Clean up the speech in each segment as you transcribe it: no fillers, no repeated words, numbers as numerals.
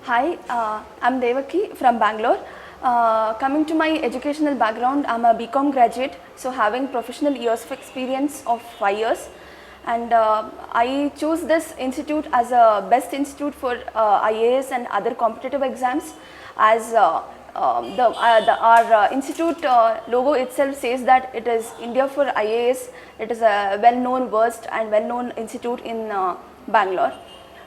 Hi, I'm Devaki from Bangalore. Coming to my educational background, I'm a BCom graduate, so having professional years of experience of 5 years. And I chose this institute as a best institute for IAS and other competitive exams, as our institute logo itself says that it is India for IAS. It is a well-known, versed and well-known institute in Bangalore.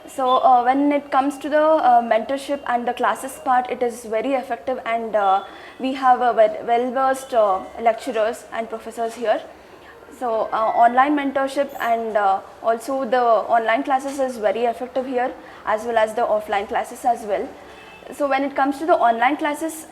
So when it comes to the mentorship and the classes part, it is very effective, and we have well-versed lecturers and professors here. So online mentorship and also the online classes is very effective here, as well as the offline classes as well. So when it comes to the online classes,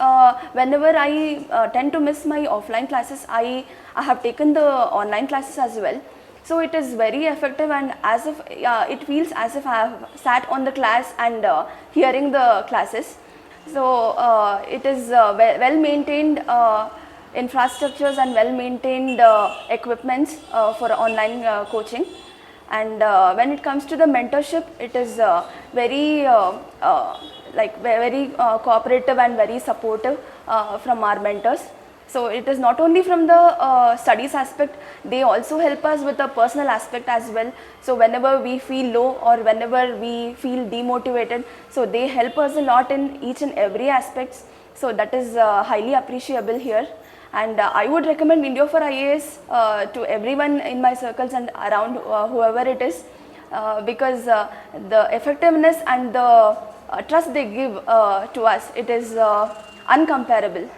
whenever I tend to miss my offline classes, I have taken the online classes as well. So it is very effective, and as if it feels as if I have sat on the class and hearing the classes. So it is well maintained infrastructures and well maintained equipments for online coaching. And when it comes to the mentorship, it is very cooperative and very supportive from our mentors. So it is not only from the studies aspect, they also help us with the personal aspect as well. So whenever we feel low or whenever we feel demotivated, so they help us a lot in each and every aspects. So that is highly appreciable here. And I would recommend India4IAS to everyone in my circles and around whoever it is, because the effectiveness and the trust they give to us, it is uncomparable.